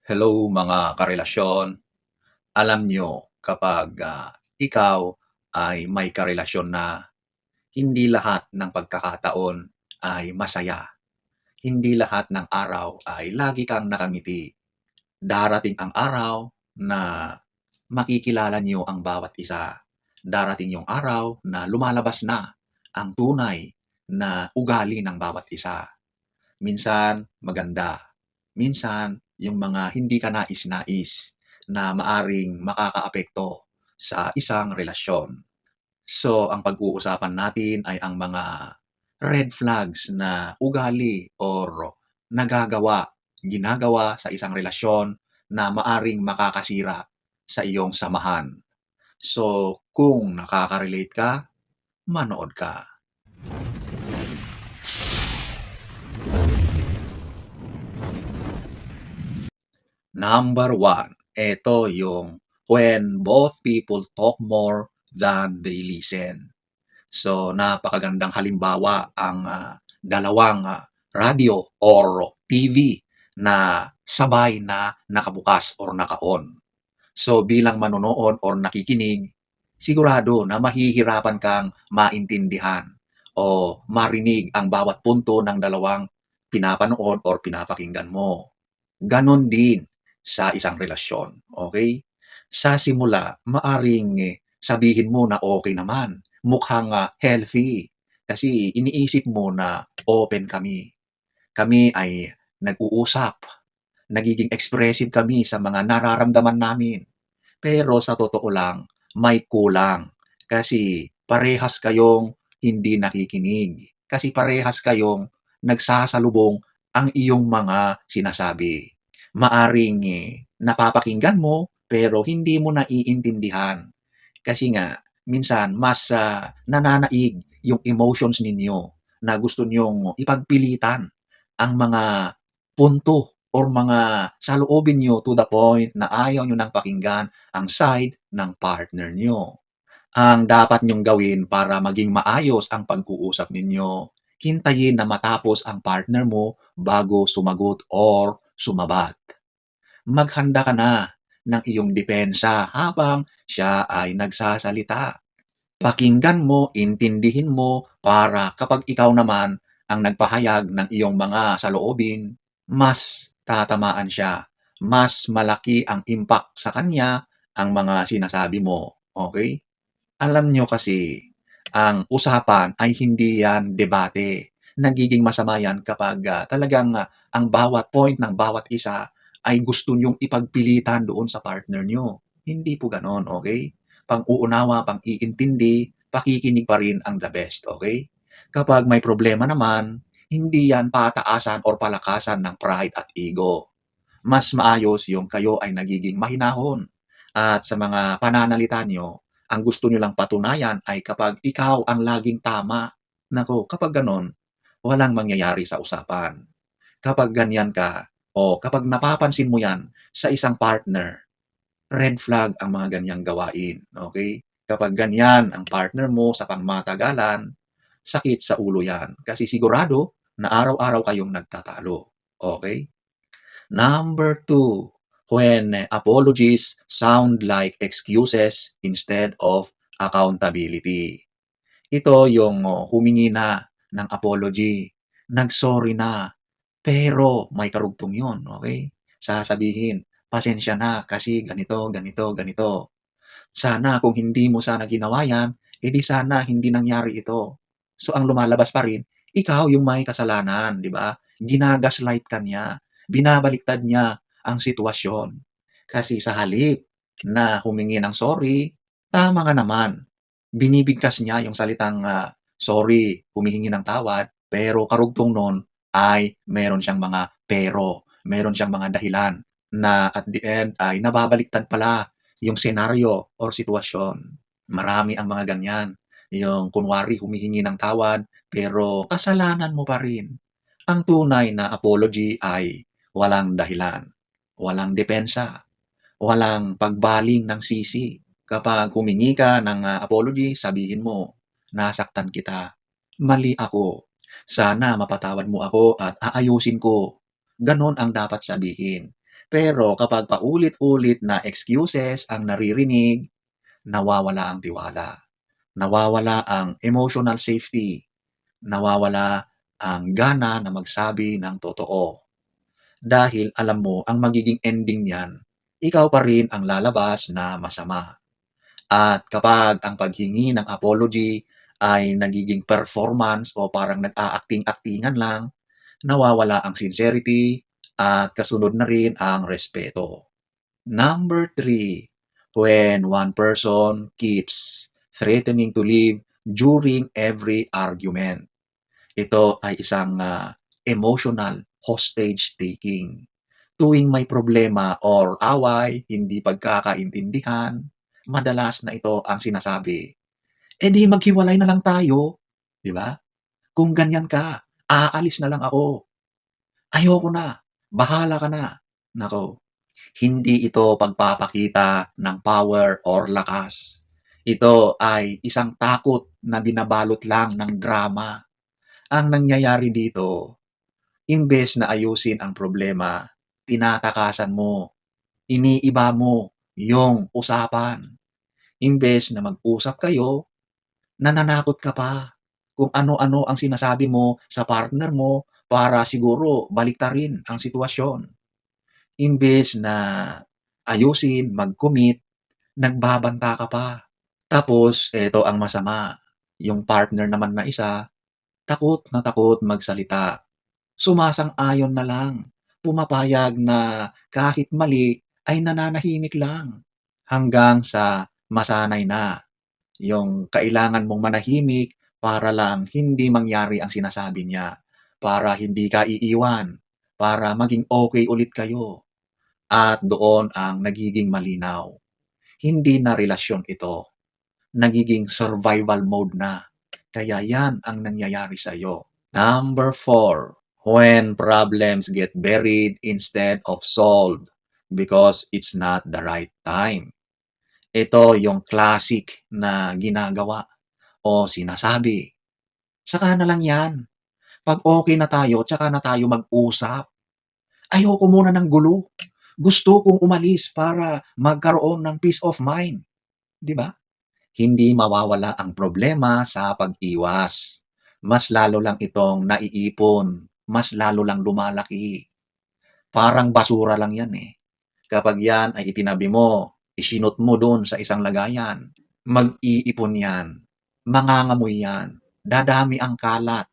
Hello mga karelasyon. Alam nyo kapag ikaw ay may karelasyon na, hindi lahat ng pagkakataon ay masaya. Hindi lahat ng araw ay lagi kang nakangiti. Darating ang araw na makikilala niyo ang bawat isa. Darating yung araw na lumalabas na ang tunay na ugali ng bawat isa. Minsan maganda, minsan yung mga hindi ka nais-nais na maaring makakaapekto sa isang relasyon. So, ang pag-uusapan natin ay ang mga red flags na ugali or nagagawa, ginagawa sa isang relasyon na maaring makakasira sa iyong samahan. So, kung nakaka-relate ka, manood ka. Number one, ito yung when both people talk more than they listen. So, napakagandang halimbawa ang dalawang radyo or TV na sabay na nakabukas or naka-on. So, bilang manonood or nakikinig, sigurado na mahihirapan kang maintindihan o marinig ang bawat punto ng dalawang pinapanood or pinapakinggan mo. Ganon din sa isang relasyon, okay? Sa simula, maaring sabihin mo na okay naman, mukhang healthy, kasi iniisip mo na open kami. Kami ay nag-uusap, nagiging expressive kami sa mga nararamdaman namin. Pero sa totoo lang, may kulang. Kasi parehas kayong hindi nakikinig. Kasi parehas kayong nagsasalubong ang iyong mga sinasabi. Maaring napapakinggan mo pero hindi mo naiintindihan. Kasi nga, minsan mas nananaig yung emotions ninyo na gusto nyong ipagpilitan ang mga punto or mga saloobin nyo to the point na ayaw nyo nang pakinggan ang side ng partner nyo. Ang dapat nyong gawin para maging maayos ang pag-uusap ninyo, hintayin na matapos ang partner mo bago sumagot or sumabat. Maghanda ka na ng iyong depensa habang siya ay nagsasalita. Pakinggan mo, intindihin mo para kapag ikaw naman ang nagpahayag ng iyong mga saloobin, mas tatamaan siya. Mas malaki ang impact sa kanya ang mga sinasabi mo. Okay? Alam nyo kasi, ang usapan ay hindi yan debate. Nagiging masama yan kapag talagang ang bawat point ng bawat isa ay gusto nyong ipagpilitan doon sa partner nyo. Hindi po ganon, okay? Pang-uunawa, pang-iintindi, pakikinig pa rin ang the best, okay? Kapag may problema naman, hindi yan pataasan or palakasan ng pride at ego. Mas maayos yung kayo ay nagiging mahinahon. At sa mga pananalita nyo, ang gusto nyo lang patunayan ay kapag ikaw ang laging tama. Nako, kapag ganon, walang mangyayari sa usapan. Kapag ganyan ka, o kapag napapansin mo yan sa isang partner, red flag ang mga ganyang gawain. Okay? Kapag ganyan ang partner mo sa pangmatagalan, sakit sa ulo yan. Kasi sigurado na araw-araw kayong nagtatalo. Okay? Number two, when apologies sound like excuses instead of accountability. Ito yung humingi na ng apology, nag-sorry na, pero may karugtong yun, okay? Sasabihin, pasensya na kasi ganito, ganito, ganito. Sana kung hindi mo sana ginawa yan, edi sana hindi nangyari ito. So ang lumalabas pa rin, ikaw yung may kasalanan, di ba? Ginagaslight ka niya, binabaliktad niya ang sitwasyon. Kasi sa halip na humingi ng sorry, tama nga naman. Binibigkas niya yung salitang sorry, humihingi ng tawad, pero karugtong nun ay meron siyang mga pero, meron siyang mga dahilan na at the end ay nababaliktad pala yung senaryo or sitwasyon. Marami ang mga ganyan. Yung kunwari humihingi ng tawad pero kasalanan mo pa rin. Ang tunay na apology ay walang dahilan, walang depensa, walang pagbaling ng sisi. Kapag humingi ka ng apology, sabihin mo, nasaktan kita, mali ako, sana mapatawad mo ako at aayusin ko. Ganon ang dapat sabihin. Pero kapag paulit-ulit na excuses ang naririnig, nawawala ang tiwala, nawawala ang emotional safety, nawawala ang gana na magsabi ng totoo. Dahil alam mo ang magiging ending niyan, ikaw pa rin ang lalabas na masama. At kapag ang paghingi ng apology ay nagiging performance o parang nag-aacting-actingan lang, nawawala ang sincerity at kasunod na rin ang respeto. Number three, when one person keeps threatening to leave during every argument. Ito ay isang emotional hostage taking. Tuwing may problema or away, hindi pagkakaintindihan, madalas na ito ang sinasabi, "Eh di maghiwalay na lang tayo." 'Di ba? "Kung ganyan ka, aalis na lang ako. Ayoko na, bahala ka na." Naku, hindi ito pagpapakita ng power or lakas. Ito ay isang takot na binabalot lang ng drama. Ang nangyayari dito, imbes na ayusin ang problema, tinatakasan mo, iniiba mo yung usapan. Imbes na mag-usap kayo, nananakot ka pa kung ano-ano ang sinasabi mo sa partner mo para siguro baliktarin ang sitwasyon. Imbes na ayusin, mag-commit, nagbabanta ka pa. Tapos eto ang masama, yung partner naman na isa, takot na takot magsalita. Sumasang-ayon na lang, pumapayag na kahit mali ay nananahimik lang. Hanggang sa masanay na yung kailangan mong manahimik para lang hindi mangyari ang sinasabi niya, para hindi ka iiwan, para maging okay ulit kayo. At doon ang nagiging malinaw. Hindi na relasyon ito, nagiging survival mode na. Kaya yan ang nangyayari sa'yo. Number four, when problems get buried instead of solved because it's not the right time. Ito yung classic na ginagawa o sinasabi. Saka na lang yan. Pag okay na tayo, tsaka na tayo mag-usap. Ayoko muna ng gulo. Gusto kong umalis para magkaroon ng peace of mind. 'Di ba? Hindi mawawala ang problema sa pag-iwas. Mas lalo lang itong naiipon, mas lalo lang lumalaki. Parang basura lang 'yan, eh. Kapag 'yan ay itinabi mo, isinot mo do'n sa isang lagayan, mag-iipon 'yan, mangangamoy 'yan, dadami ang kalat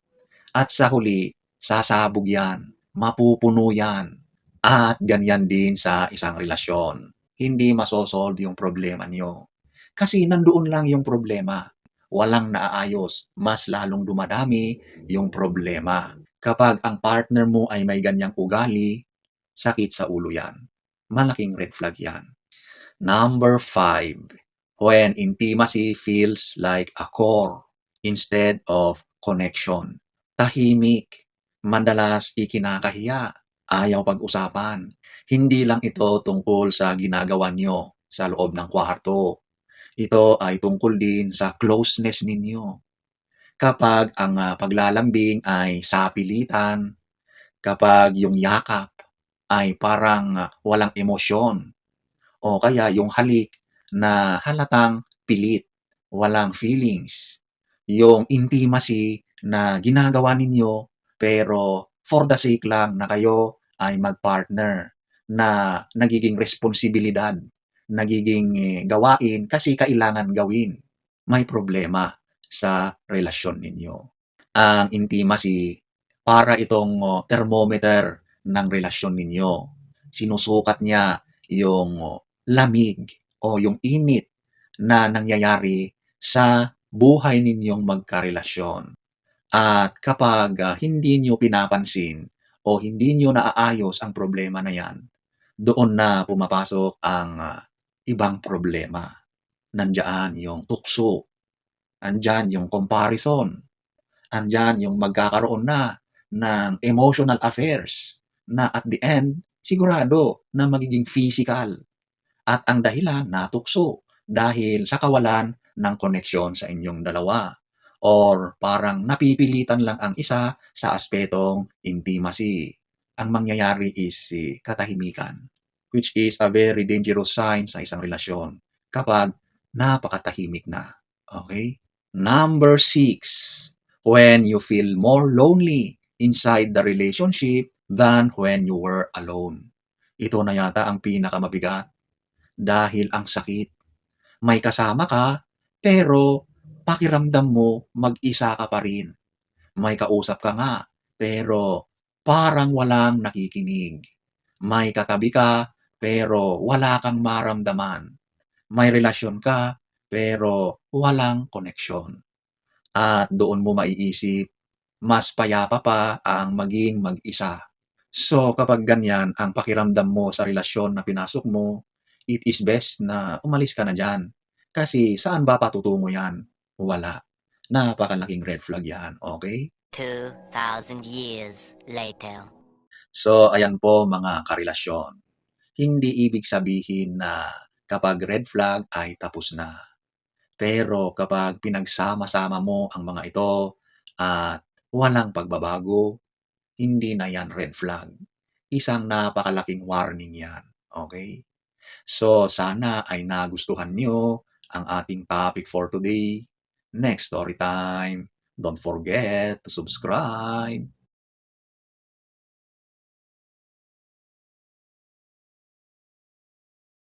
at sa huli sasabog 'yan, mapupuno 'yan. At ganyan din sa isang relasyon. Hindi maso-solve yung problema niyo. Kasi nandoon lang yung problema. Walang naaayos. Mas lalong dumadami yung problema. Kapag ang partner mo ay may ganyang ugali, sakit sa ulo yan. Malaking red flag yan. Number five, when intimacy feels like a core instead of connection. Tahimik, madalas ikinakahiya, ayaw pag-usapan. Hindi lang ito tungkol sa ginagawa niyo sa loob ng kwarto. Ito ay tungkol din sa closeness ninyo. Kapag ang paglalambing ay sapilitan, kapag yung yakap ay parang walang emosyon, o kaya yung halik na halatang pilit, walang feelings. Yung intimacy na ginagawa ninyo pero for the sake lang na kayo ay mag-partner na nagiging responsibilidad, nagiging gawain kasi kailangan gawin. May problema sa relasyon ninyo. Ang intimacy, para itong thermometer ng relasyon ninyo. Sinusukat niya yung lamig o yung init na nangyayari sa buhay ninyong magkarelasyon. At kapag hindi niyo pinapansin o hindi niyo naaayos ang problema na yan, doon na pumapasok ang ibang problema. Nandyan yung tukso, andyan yung comparison, andyan yung magkakaroon na ng emotional affairs na at the end, sigurado na magiging physical. At ang dahilan, natukso dahil sa kawalan ng koneksyon sa inyong dalawa. Or parang napipilitan lang ang isa sa aspetong intimacy. Ang mangyayari is katahimikan. which is a very dangerous sign sa isang relasyon kapag napakatahimik na. Okay? Number 6, when you feel more lonely inside the relationship than when you were alone. Ito na yata ang pinakamabigat dahil ang sakit. May kasama ka, pero pakiramdam mo mag-isa ka pa rin. May kausap ka nga, pero parang walang nakikinig. May katabi ka, pero wala kang maramdaman. May relasyon ka, pero walang koneksyon. At doon mo maiisip, mas payapa pa ang maging mag-isa. So kapag ganyan ang pakiramdam mo sa relasyon na pinasok mo, it is best na umalis ka na diyan. Kasi saan ba patutungo yan? Wala. Napakalaking red flag yan, okay? 2,000 years later. So ayan po mga karelasyon. Hindi ibig sabihin na kapag red flag ay tapos na. Pero kapag pinagsama-sama mo ang mga ito at walang pagbabago, hindi na yan red flag. Isang napakalaking warning yan. Okay? So, sana ay nagustuhan nyo ang ating topic for today. Next story time. Don't forget to subscribe.